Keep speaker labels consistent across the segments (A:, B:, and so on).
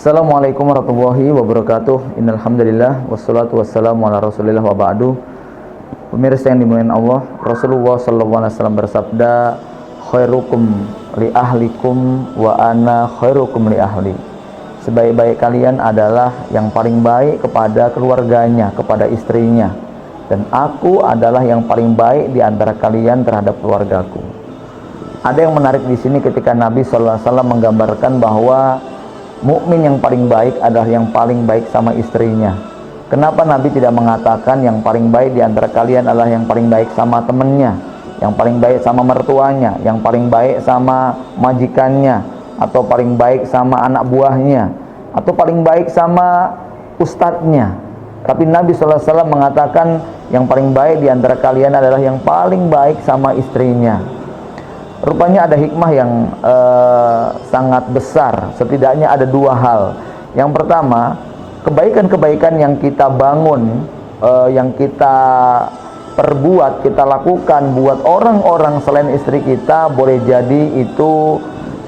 A: Assalamualaikum warahmatullahi wabarakatuh. Innal hamdalillah wassalatu wassalamu ala Rasulillah wa ba'du. Pemirsa yang dimuliakan Allah, Rasulullah sallallahu alaihi wasallam bersabda, "Khairukum li ahlikum wa ana khairukum li ahli." Sebaik-baik kalian adalah yang paling baik kepada keluarganya, kepada istrinya, dan aku adalah yang paling baik di antara kalian terhadap keluargaku. Ada yang menarik di sini ketika Nabi sallallahu alaihi wasallam menggambarkan bahwa mukmin yang paling baik adalah yang paling baik sama istrinya. Kenapa Nabi tidak mengatakan yang paling baik di antara kalian adalah yang paling baik sama temannya, yang paling baik sama mertuanya, yang paling baik sama majikannya, atau paling baik sama anak buahnya, atau paling baik sama ustadznya? Tapi Nabi SAW mengatakan yang paling baik di antara kalian adalah yang paling baik sama istrinya. Rupanya ada hikmah yang sangat besar. Setidaknya ada dua hal. Yang pertama, kebaikan-kebaikan yang kita bangun, yang kita perbuat, kita lakukan buat orang-orang selain istri kita, boleh jadi itu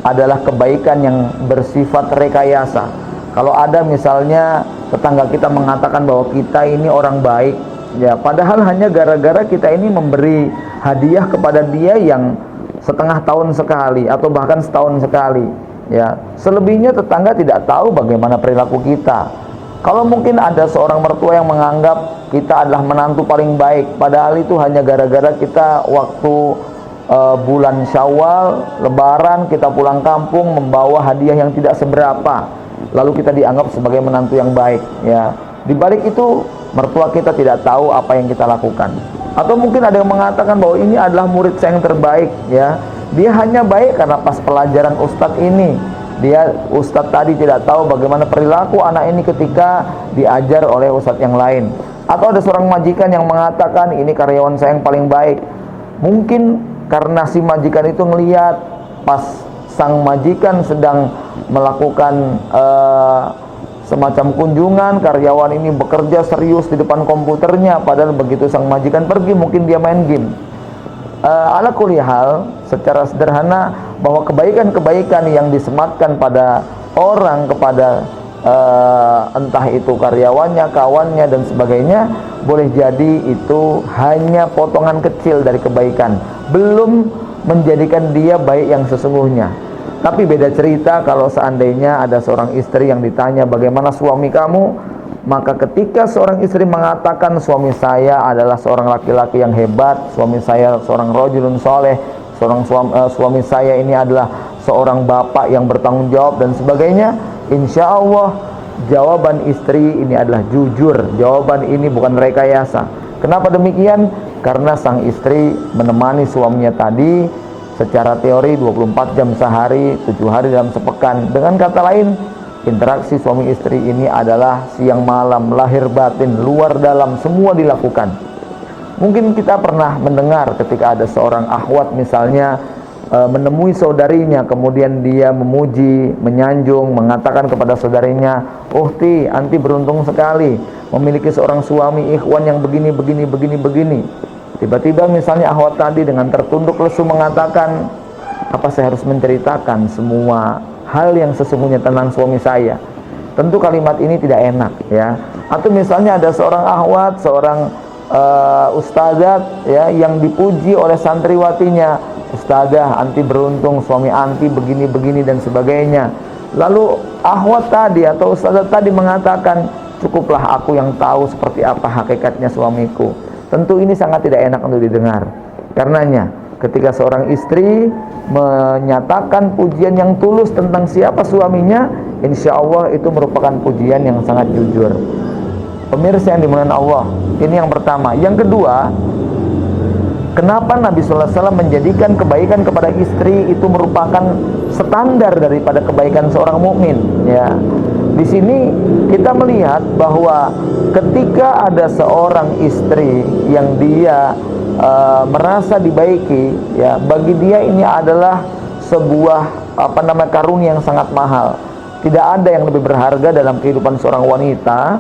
A: adalah kebaikan yang bersifat rekayasa. Kalau ada misalnya tetangga kita mengatakan bahwa kita ini orang baik, ya padahal hanya gara-gara kita ini memberi hadiah kepada dia yang setengah tahun sekali atau bahkan setahun sekali, ya. Selebihnya tetangga tidak tahu bagaimana perilaku kita. Kalau mungkin ada seorang mertua yang menganggap kita adalah menantu paling baik, padahal itu hanya gara-gara kita waktu bulan Syawal, Lebaran, kita pulang kampung membawa hadiah yang tidak seberapa, lalu kita dianggap sebagai menantu yang baik, ya. Di balik itu mertua kita tidak tahu apa yang kita lakukan. Atau mungkin ada yang mengatakan bahwa ini adalah murid saya yang terbaik, ya. Dia hanya baik karena pas pelajaran ustadz ini, ustadz tadi tidak tahu bagaimana perilaku anak ini ketika diajar oleh ustadz yang lain. Atau ada seorang majikan yang mengatakan ini karyawan saya yang paling baik. Mungkin karena si majikan itu ngelihat pas sang majikan sedang melakukan semacam kunjungan, karyawan ini bekerja serius di depan komputernya, padahal begitu sang majikan pergi mungkin dia main game. Ala kulli hal, secara sederhana bahwa kebaikan-kebaikan yang disematkan pada orang, kepada entah itu karyawannya, kawannya dan sebagainya, boleh jadi itu hanya potongan kecil dari kebaikan, belum menjadikan dia baik yang sesungguhnya. Tapi beda cerita kalau seandainya ada seorang istri yang ditanya bagaimana suami kamu, maka ketika seorang istri mengatakan suami saya adalah seorang laki-laki yang hebat, suami saya seorang rajulun soleh, suami saya ini adalah seorang bapak yang bertanggung jawab dan sebagainya, insya Allah jawaban istri ini adalah jujur, jawaban ini bukan rekayasa. Kenapa demikian? Karena sang istri menemani suaminya tadi secara teori 24 jam sehari, 7 hari dalam sepekan. Dengan kata lain, interaksi suami istri ini adalah siang malam, lahir batin, luar dalam, semua dilakukan. Mungkin kita pernah mendengar ketika ada seorang akhwat misalnya menemui saudarinya, kemudian dia memuji, menyanjung, mengatakan kepada saudarinya, "Uhti, anti beruntung sekali memiliki seorang suami ikhwan yang begini. Tiba-tiba misalnya akhwat tadi dengan tertunduk lesu mengatakan, "Apa saya harus menceritakan semua hal yang sesungguhnya tentang suami saya?" Tentu kalimat ini tidak enak, ya. Atau misalnya ada seorang akhwat, seorang ustadzat, ya, yang dipuji oleh santriwatinya, "Ustadzah, anti beruntung, suami anti begini dan sebagainya." Lalu akhwat tadi atau ustadzat tadi mengatakan, "Cukuplah aku yang tahu seperti apa hakikatnya suamiku." Tentu ini sangat tidak enak untuk didengar. Karenanya, ketika seorang istri menyatakan pujian yang tulus tentang siapa suaminya, insya Allah itu merupakan pujian yang sangat jujur. Pemirsa yang dimuliakan Allah, ini yang pertama. Yang kedua, kenapa Nabi SAW menjadikan kebaikan kepada istri itu merupakan standar daripada kebaikan seorang mukmin, ya. Di sini kita melihat bahwa ketika ada seorang istri yang dia merasa dibaiki, ya, bagi dia ini adalah sebuah karunia yang sangat mahal. Tidak ada yang lebih berharga dalam kehidupan seorang wanita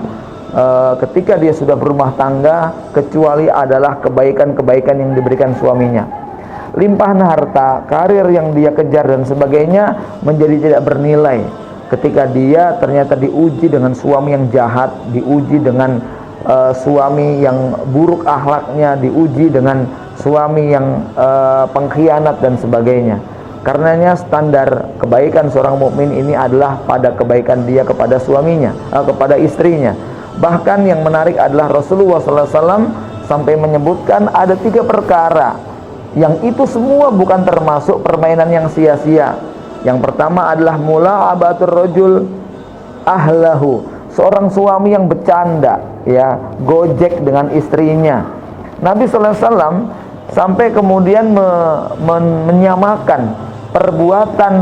A: ketika dia sudah berumah tangga kecuali adalah kebaikan-kebaikan yang diberikan suaminya. Limpahan harta, karir yang dia kejar dan sebagainya menjadi tidak bernilai. ketika dia ternyata diuji dengan suami yang jahat, diuji dengan suami yang buruk akhlaknya, diuji dengan suami yang pengkhianat dan sebagainya. Karenanya standar kebaikan seorang mukmin ini adalah pada kebaikan dia kepada suaminya, kepada istrinya. Bahkan yang menarik adalah Rasulullah SAW sampai menyebutkan ada 3 perkara yang itu semua bukan termasuk permainan yang sia-sia. Yang pertama adalah mula'abatur rajul ahlahu, seorang suami yang bercanda, ya, gojek dengan istrinya. Nabi SAW sampai kemudian menyamakan perbuatan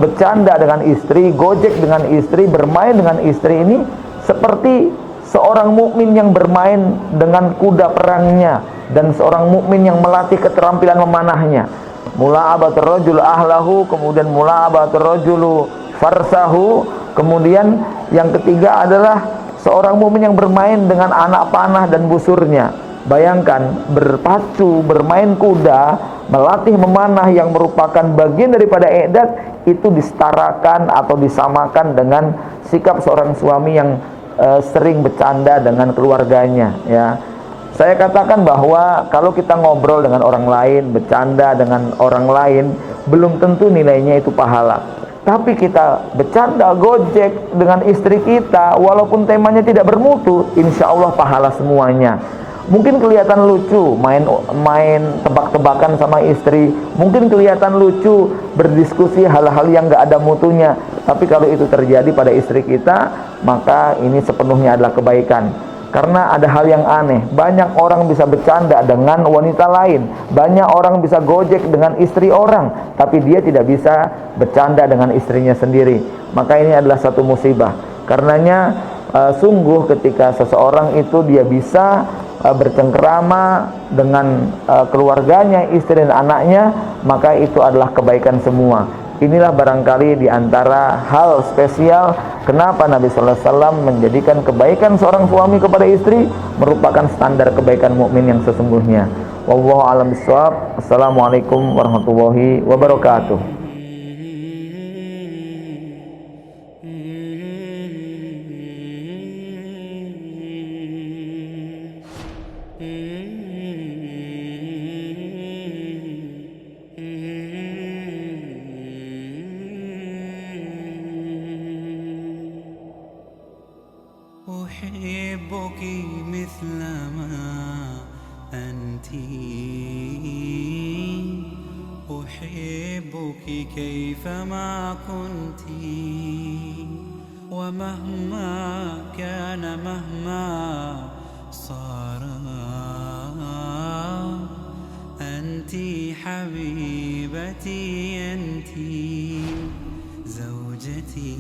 A: bercanda dengan istri, gojek dengan istri, bermain dengan istri ini seperti seorang mukmin yang bermain dengan kuda perangnya dan seorang mukmin yang melatih keterampilan memanahnya. Mula'abatur rajul ahlahu, kemudian mula'abatur rajulu farsahu, kemudian yang ketiga adalah seorang mukmin yang bermain dengan anak panah dan busurnya. Bayangkan, berpacu, bermain kuda, melatih memanah yang merupakan bagian daripada i'dad, itu disetarakan atau disamakan dengan sikap seorang suami yang sering bercanda dengan keluarganya, ya. Saya katakan bahwa kalau kita ngobrol dengan orang lain, bercanda dengan orang lain, belum tentu nilainya itu pahala. Tapi kita bercanda, gojek dengan istri kita, walaupun temanya tidak bermutu, insya Allah pahala semuanya. Mungkin kelihatan lucu main tebak-tebakan sama istri, mungkin kelihatan lucu berdiskusi hal-hal yang gak ada mutunya. Tapi kalau itu terjadi pada istri kita, maka ini sepenuhnya adalah kebaikan. Karena ada hal yang aneh, banyak orang bisa bercanda dengan wanita lain, banyak orang bisa gojek dengan istri orang, tapi dia tidak bisa bercanda dengan istrinya sendiri. Maka ini adalah satu musibah. Karenanya sungguh ketika seseorang itu dia bisa bercengkerama dengan keluarganya, istri dan anaknya, maka itu adalah kebaikan semua. Inilah barangkali diantara hal spesial kenapa Nabi Sallallahu Alaihi Wasallam menjadikan kebaikan seorang suami kepada istri merupakan standar kebaikan mukmin yang sesungguhnya. Wallahu a'lam bishawab. Assalamualaikum warahmatullahi wabarakatuh.
B: أحبك مثل ما أنت، أحبك كيفما كنت، ومهما كان مهما صار أنت حبيبتي، أنت زوجتي.